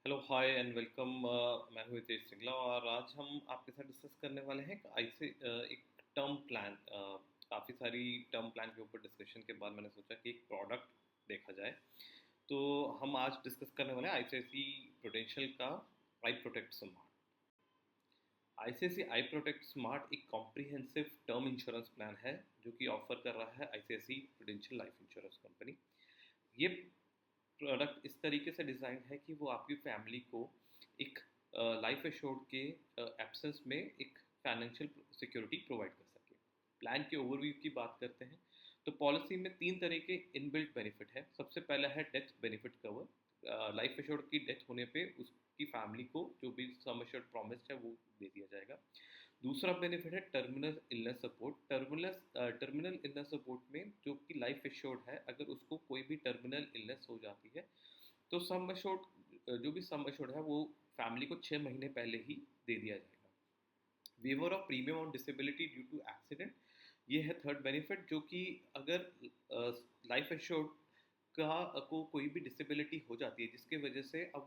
Hello hi and welcome. मैं हूँ हितेश सिंगला और आज हम आपके साथ डिस्कस करने वाले हैं एक टर्म प्लान। काफ़ी सारी टर्म प्लान के ऊपर डिस्कशन के बाद मैंने सोचा कि एक प्रोडक्ट देखा जाए। तो हम आज डिस्कस करने वाले हैं आईसीआईसी प्रूडेंशियल का I protect smart. ICICI I protect smart एक कॉम्प्रिहेंसिव टर्म इंश्योरेंस प्लान है जो कि ऑफर कर रहा है ICICI Prudential life insurance company. ये प्रोडक्ट इस तरीके से डिज़ाइन है कि वो आपकी फैमिली को एक लाइफ एश्योर्ड के एब्सेंस में एक फाइनेंशियल सिक्योरिटी प्रोवाइड कर सके। प्लान के ओवरव्यू की बात करते हैं तो पॉलिसी में तीन तरह के इनबिल्ट बेनिफिट है। सबसे पहला है death benefit cover. Life assured की डेथ होने पे उसकी फैमिली को जो भी सम एश्योर्ड प्रॉमिस है वो दे दिया जाएगा। दूसरा बेनिफिट है terminal illness support. Terminal illness support में जो कि लाइफ एश्योर्ड है, अगर उसको कोई भी टर्मिनल इलनेस हो जाती है तो सम एश्योर्ड जो भी सम एश्योर्ड है वो फैमिली को 6 महीने पहले ही दे दिया जाएगा। Waiver of premium on disability due to accident, ये है थर्ड बेनिफिट, जो कि अगर लाइफ एश्योर्ड का को कोई भी डिसेबिलिटी हो जाती है जिसके वजह से अ,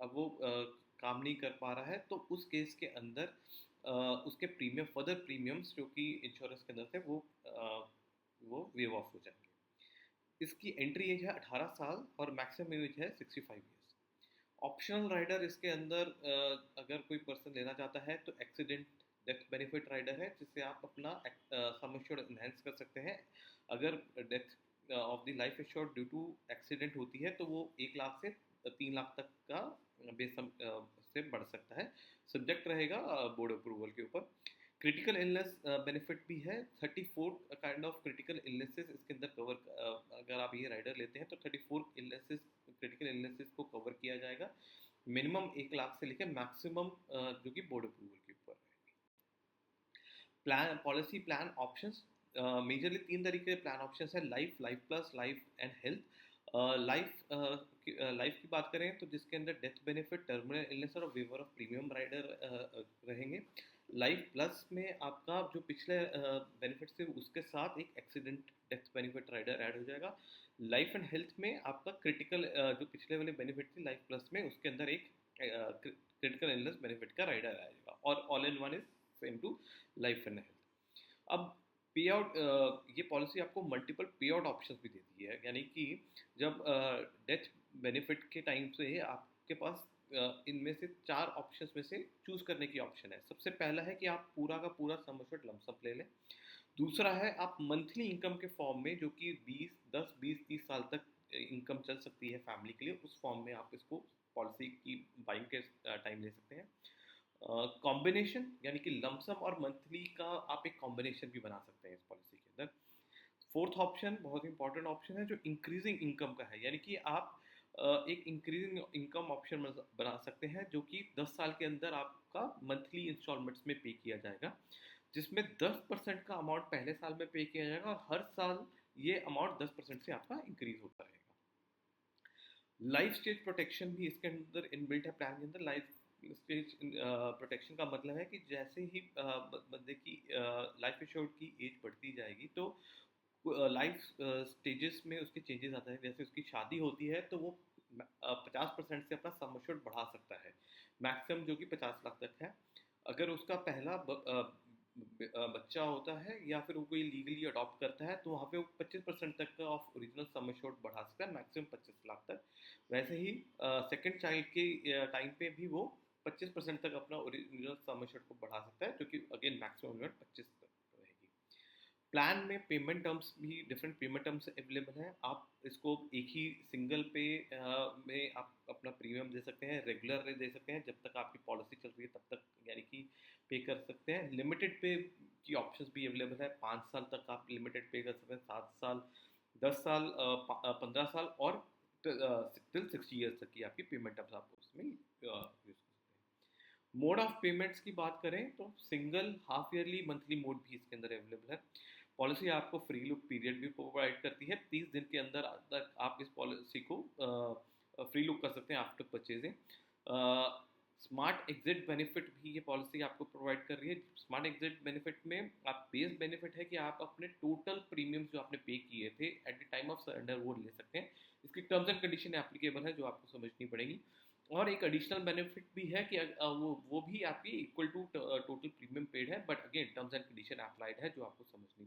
अ, काम नहीं कर पा रहा है, तो उस केस के अंदर अ, उसके फर्दर प्रीमियम्स जो कि इंश्योरेंस के अंदर थे वो वेव ऑफ हो जाएंगे। इसकी एंट्री एज है 18 साल और मैक्सिमम एज है 65 ईयर्स। ऑप्शनल राइडर इसके अंदर अगर कोई पर्सन लेना चाहता है तो एक्सीडेंट डेथ बेनिफिट राइडर है, जिससे आप अपना सम एश्योर्ड इनहेंस कर सकते हैं। अगर death of the life assured due to accident होती है तो वो 1 लाख से 3 लाख तक का बेस से बढ़ सकता है। सब्जेक्ट रहेगा बोर्ड अप्रूवल के ऊपर। क्रिटिकल इलनेस बेनिफिट भी है। 34 काइंड ऑफ क्रिटिकल इलनेसेस इसके अंदर अगर आप ये राइडर लेते हैं तो 34 इलनेसेस क्रिटिकल इलनेसेस को कवर किया जाएगा। मिनिमम 1 लाख से लेकर मैक्सिमम जो कि बोर्ड अप्रूवल के ऊपर है। Plan policy plan options majorly तीन तरीके के प्लान ऑप्शंस है: life, life plus, life and health. Life की बात करें तो जिसके अंदर डेथ बेनिफिट, टर्मिनल इलनेस और वेवर ऑफ प्रीमियम राइडर रहेंगे। लाइफ प्लस में आपका जो पिछले बेनिफिट से उसके साथ एक accident death benefit rider add हो जाएगा। लाइफ एंड हेल्थ में आपका क्रिटिकल जो पिछले वाले बेनिफिट थे लाइफ प्लस में, उसके अंदर एक क्रिटिकल इलनेस बेनिफिट का राइडर आएगा और all in one is same to life and health. अब पे आउट, ये पॉलिसी आपको मल्टीपल पे आउट ऑप्शन भी देती है, यानी कि जब डेथ बेनिफिट के टाइम से आपके पास इनमें से चार ऑप्शन में से चूज करने की ऑप्शन है। सबसे पहला है कि आप पूरा का पूरा सम एश्योर्ड लमसम ले लें। दूसरा है आप मंथली इनकम के फॉर्म में, जो कि 10 20 30 साल तक इनकम चल सकती है फैमिली के लिए, उस फॉर्म में आप इसको पॉलिसी की बाइंग के टाइम ले सकते हैं। कॉम्बिनेशन यानी कि लमसम और मंथली का आप एक कॉम्बिनेशन भी बना सकते हैं इस पॉलिसी के अंदर। फोर्थ ऑप्शन बहुत इंपॉर्टेंट ऑप्शन है जो इंक्रीजिंग इनकम का है, यानी कि आप एक इंक्रीजिंग इनकम ऑप्शन बना सकते हैं जो कि 10 साल के अंदर आपका मंथली इंस्टॉलमेंट्स में पे किया जाएगा, जिसमें 10% का अमाउंट पहले साल में पे किया जाएगा और हर साल ये अमाउंट 10% से आपका इंक्रीज होता रहेगा। लाइफ स्टेज प्रोटेक्शन भी इसके अंदर इनबिल्ट है प्लान के अंदर। लाइफ स्टेज प्रोटेक्शन का मतलब है कि जैसे ही बंदे की लाइफ एश्योर्ड की एज बढ़ती जाएगी तो लाइफ स्टेजेस में उसके चेंजेस आते हैं। जैसे उसकी शादी होती है तो वो 50% से अपना सम एश्योर्ड बढ़ा सकता है, मैक्सिमम जो कि 50 लाख तक है। अगर उसका पहला बच्चा होता है या फिर वो कोई लीगली अडॉप्ट करता है तो वहाँ पे वो 25% तक का ऑफ ओरिजिनल सम एश्योर्ड बढ़ा सकता है, मैक्सिमम 25 लाख तक। वैसे ही सेकेंड चाइल्ड के टाइम पे भी वो 25% तक अपना ओरिजिनल सम एश्योर्ड को बढ़ा सकता है, जो कि अगेन मैक्सिमम लिमिट 25 तक रहेगी। प्लान में पेमेंट टर्म्स भी डिफरेंट पेमेंट टर्म्स अवेलेबल हैं। आप इसको एक ही सिंगल पे में आप अपना प्रीमियम दे सकते हैं, रेगुलर दे सकते हैं, जब तक आपकी पॉलिसी चल रही है तब तक, यानी कि पे कर सकते हैं। लिमिटेड पे की ऑप्शंस भी अवेलेबल है। 5 साल तक आप लिमिटेड पे कर सकते हैं, 7 साल, 10 साल, 15 साल और टिल 60 ईयर्स तक की आपकी पेमेंट टर्म्स आप उसमें यूज कर सकते हैं। मोड ऑफ पेमेंट्स की बात करें तो single, half yearly, monthly mode भी इसके अंदर अवेलेबल है। पॉलिसी आपको फ्री लुक पीरियड भी प्रोवाइड करती है। 30 दिन के अंदर तक आप इस पॉलिसी को फ्री लुक कर सकते हैं after purchasing. Smart exit benefit भी ये पॉलिसी आपको प्रोवाइड कर रही है। स्मार्ट एग्जिट बेनिफिट में आप बेस बेनिफिट है कि आप अपने टोटल प्रीमियम्स जो आपने पे किए थे at the time of surrender वो ले सकते हैं, इसकी टर्म्स एंड कंडीशन एप्लीकेबल है जो आपको समझनी पड़ेगी। और एक एडिशनल बेनिफिट भी है कि वो भी आपकी equal to total premium paid है, but again terms and condition applied है जो आपको समझनी